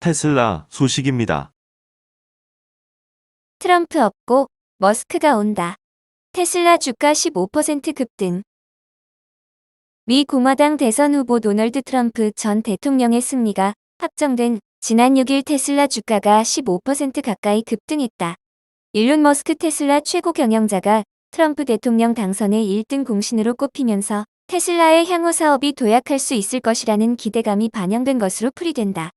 테슬라 소식입니다. 트럼프 없고 머스크가 온다. 테슬라 주가 15% 급등. 미 공화당 대선 후보 도널드 트럼프 전 대통령의 승리가 확정된 지난 6일 테슬라 주가가 15% 가까이 급등했다. 일론 머스크 테슬라 최고 경영자가 트럼프 대통령 당선의 1등 공신으로 꼽히면서 테슬라의 향후 사업이 도약할 수 있을 것이라는 기대감이 반영된 것으로 풀이된다.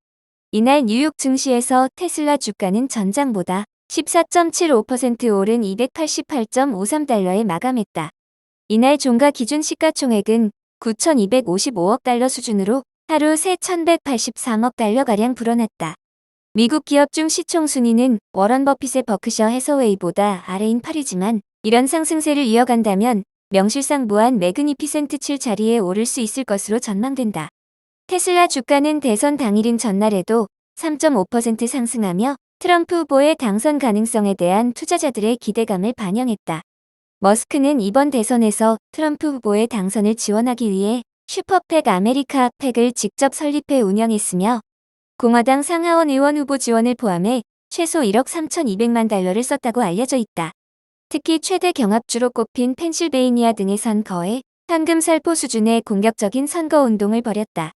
이날 뉴욕 증시에서 테슬라 주가는 전장보다 14.75% 오른 288.53달러에 마감했다. 이날 종가 기준 시가총액은 9,255억 달러 수준으로 하루 새 1,183억 달러가량 불어났다. 미국 기업 중 시총 순위는 워런 버핏의 버크셔 해서웨이보다 아래인 8위지만 이런 상승세를 이어간다면 명실상 부한 매그니피센트 7 자리에 오를 수 있을 것으로 전망된다. 테슬라 주가는 대선 당일인 전날에도 3.5% 상승하며 트럼프 후보의 당선 가능성에 대한 투자자들의 기대감을 반영했다. 머스크는 이번 대선에서 트럼프 후보의 당선을 지원하기 위해 슈퍼팩 아메리카 팩을 직접 설립해 운영했으며 공화당 상하원 의원 후보 지원을 포함해 최소 1억 3,200만 달러를 썼다고 알려져 있다. 특히 최대 경합주로 꼽힌 펜실베이니아 등의 선거에 현금 살포 수준의 공격적인 선거운동을 벌였다.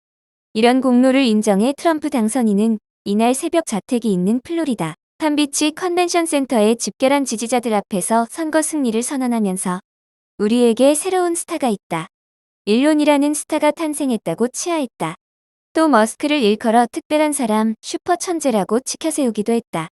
이런 공로를 인정해 트럼프 당선인은 이날 새벽 자택이 있는 플로리다 palm-beach 컨벤션 센터에 집결한 지지자들 앞에서 선거 승리를 선언하면서 우리에게 새로운 스타가 있다. 일론이라는 스타가 탄생했다고 치하했다. 또 머스크를 일컬어 특별한 사람, 슈퍼 천재라고 치켜세우기도 했다.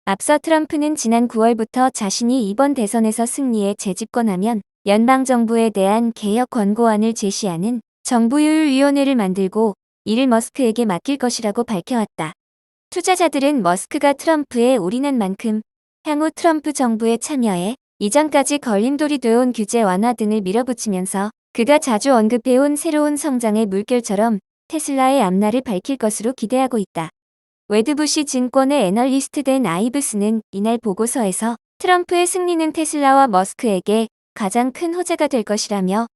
앞서 트럼프는 지난 9월부터 자신이 이번 대선에서 승리해 재집권하면 연방정부에 대한 개혁 권고안을 제시하는 정부효율위원회를 만들고 이를 머스크에게 맡길 것이라고 밝혀왔다. 투자자들은 머스크가 트럼프에 올인한 만큼 향후 트럼프 정부에 참여해 이전까지 걸림돌이 되어온 규제 완화 등을 밀어붙이면서 그가 자주 언급해온 새로운 성장의 물결처럼 테슬라의 앞날을 밝힐 것으로 기대하고 있다. 웨드부시 증권의 애널리스트 댄 아이브스는 이날 보고서에서 트럼프의 승리는 테슬라와 머스크에게 가장 큰 호재가 될 것이라며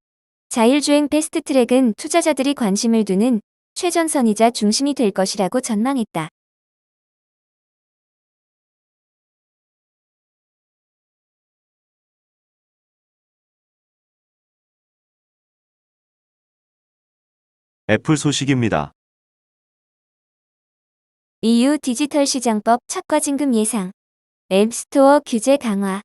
자율주행 패스트트랙은 투자자들이 관심을 두는 최전선이자 중심이 될 것이라고 전망했다. 애플 소식입니다. EU 디지털 시장법 첫 과징금 예상. 앱스토어 규제 강화.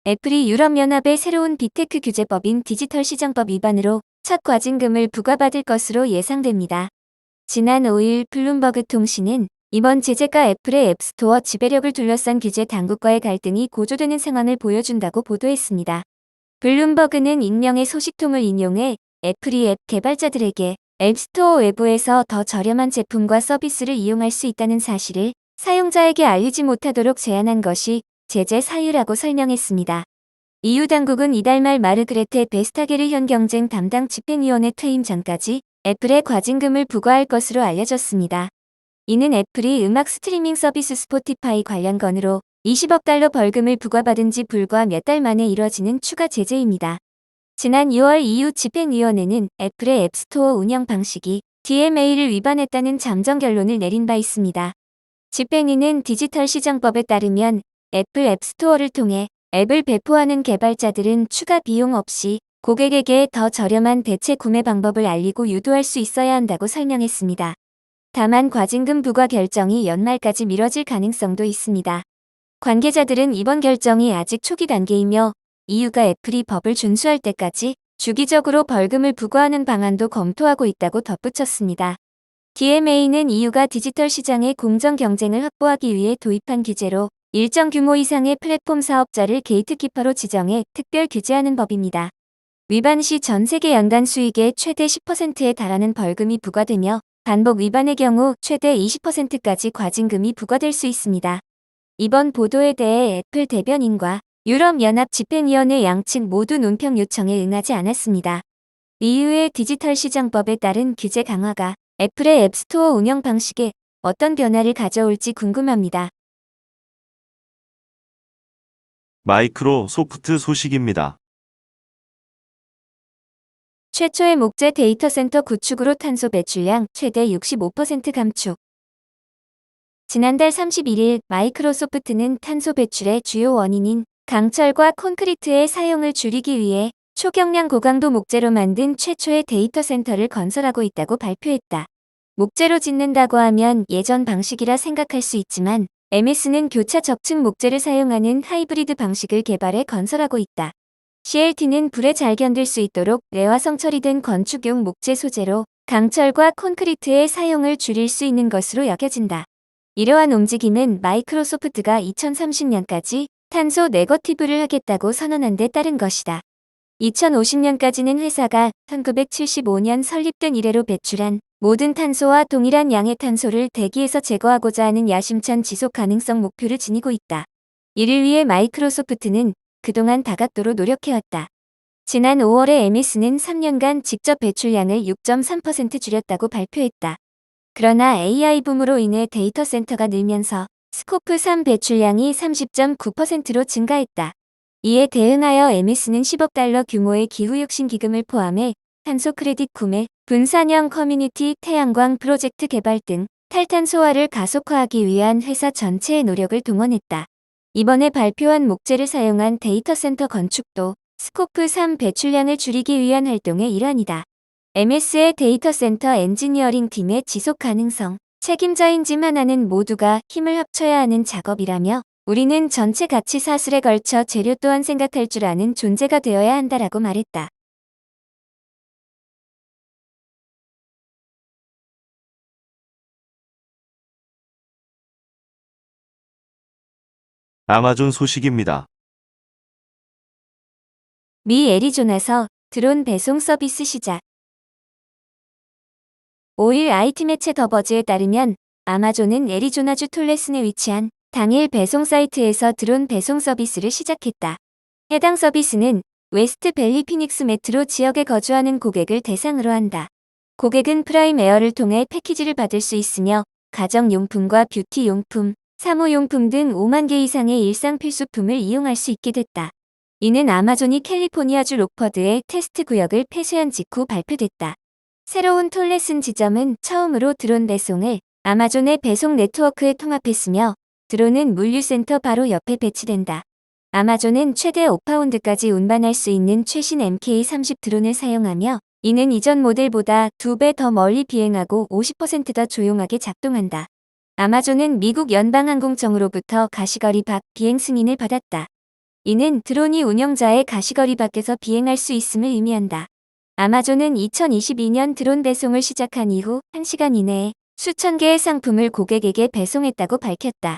애플이 유럽연합의 새로운 빅테크 규제법인 디지털 시장법 위반으로 첫 과징금을 부과받을 것으로 예상됩니다. 지난 5일 블룸버그 통신은 이번 제재가 애플의 앱스토어 지배력을 둘러싼 규제 당국과의 갈등이 고조되는 상황을 보여준다고 보도했습니다. 블룸버그는 익명의 소식통을 인용해 애플이 앱 개발자들에게 앱스토어 외부에서 더 저렴한 제품과 서비스를 이용할 수 있다는 사실을 사용자에게 알리지 못하도록 제한한 것이 제재 사유라고 설명했습니다. EU 당국은 이달 말 마르그레테 베스타게르 현 경쟁 담당 집행위원회 퇴임 전까지 애플에 과징금을 부과할 것으로 알려졌습니다. 이는 애플이 음악 스트리밍 서비스 스포티파이 관련 건으로 20억 달러 벌금을 부과받은 지 불과 몇 달 만에 이뤄지는 추가 제재입니다. 지난 6월 EU 집행위원회는 애플의 앱스토어 운영 방식이 DMA를 위반했다는 잠정 결론을 내린 바 있습니다. 집행위는 디지털 시장법에 따르면 애플 앱스토어를 통해 앱을 배포하는 개발자들은 추가 비용 없이 고객에게 더 저렴한 대체 구매 방법을 알리고 유도할 수 있어야 한다고 설명했습니다. 다만 과징금 부과 결정이 연말까지 미뤄질 가능성도 있습니다. 관계자들은 이번 결정이 아직 초기 단계이며 EU가 애플이 법을 준수할 때까지 주기적으로 벌금을 부과하는 방안도 검토하고 있다고 덧붙였습니다. DMA는 EU가 디지털 시장의 공정 경쟁을 확보하기 위해 도입한 규제로 일정 규모 이상의 플랫폼 사업자를 게이트키퍼로 지정해 특별 규제하는 법입니다. 위반 시 전 세계 연간 수익의 최대 10%에 달하는 벌금이 부과되며 반복 위반의 경우 최대 20%까지 과징금이 부과될 수 있습니다. 이번 보도에 대해 애플 대변인과 유럽연합 집행위원회 양측 모두 논평 요청에 응하지 않았습니다. EU의 디지털 시장법에 따른 규제 강화가 애플의 앱스토어 운영 방식에 어떤 변화를 가져올지 궁금합니다. 마이크로소프트 소식입니다. 최초의 목재 데이터 센터 구축으로 탄소 배출량 최대 65% 감축. 지난달 31일 마이크로소프트는 탄소 배출의 주요 원인인 강철과 콘크리트의 사용을 줄이기 위해 초경량 고강도 목재로 만든 최초의 데이터 센터를 건설하고 있다고 발표했다. 목재로 짓는다고 하면 예전 방식이라 생각할 수 있지만 MS는 교차 접층 목재를 사용하는 하이브리드 방식을 개발해 건설하고 있다. CLT는 불에 잘 견딜 수 있도록 레화성 처리된 건축용 목재 소재로 강철과 콘크리트의 사용을 줄일 수 있는 것으로 여겨진다. 이러한 움직임은 마이크로소프트가 2030년까지 탄소 네거티브를 하겠다고 선언한 데 따른 것이다. 2050년까지는 회사가 1975년 설립된 이래로 배출한 모든 탄소와 동일한 양의 탄소를 대기에서 제거하고자 하는 야심찬 지속 가능성 목표를 지니고 있다. 이를 위해 마이크로소프트는 그동안 다각도로 노력해왔다. 지난 5월에 MS는 3년간 직접 배출량을 6.3% 줄였다고 발표했다. 그러나 AI 붐으로 인해 데이터 센터가 늘면서 스코프 3 배출량이 30.9%로 증가했다. 이에 대응하여 MS는 10억 달러 규모의 기후혁신 기금을 포함해 탄소 크레딧 구매, 분산형 커뮤니티 태양광 프로젝트 개발 등 탈탄소화를 가속화하기 위한 회사 전체의 노력을 동원했다. 이번에 발표한 목재를 사용한 데이터 센터 건축도 스코프 3 배출량을 줄이기 위한 활동의 일환이다. MS의 데이터 센터 엔지니어링 팀의 지속 가능성 책임자인 짐 하나는 모두가 힘을 합쳐야 하는 작업이라며 우리는 전체 가치 사슬에 걸쳐 재료 또한 생각할 줄 아는 존재가 되어야 한다라고 말했다. 아마존 소식입니다. 미 애리조나서 드론 배송 서비스 시작. 5일 IT 매체 더 버즈에 따르면 아마존은 애리조나주 톨레슨에 위치한 당일 배송 사이트에서 드론 배송 서비스를 시작했다. 해당 서비스는 웨스트 밸리 피닉스 메트로 지역에 거주하는 고객을 대상으로 한다. 고객은 프라임 에어를 통해 패키지를 받을 수 있으며 가정용품과 뷰티용품, 사무용품 등 5만 개 이상의 일상 필수품을 이용할 수 있게 됐다. 이는 아마존이 캘리포니아주 록퍼드의 테스트 구역을 폐쇄한 직후 발표됐다. 새로운 톨레슨 지점은 처음으로 드론 배송을 아마존의 배송 네트워크에 통합했으며 드론은 물류센터 바로 옆에 배치된다. 아마존은 최대 5파운드까지 운반할 수 있는 최신 MK30 드론을 사용하며 이는 이전 모델보다 2배 더 멀리 비행하고 50% 더 조용하게 작동한다. 아마존은 미국 연방항공청으로부터 가시거리 밖 비행 승인을 받았다. 이는 드론이 운영자의 가시거리 밖에서 비행할 수 있음을 의미한다. 아마존은 2022년 드론 배송을 시작한 이후 1시간 이내에 수천 개의 상품을 고객에게 배송했다고 밝혔다.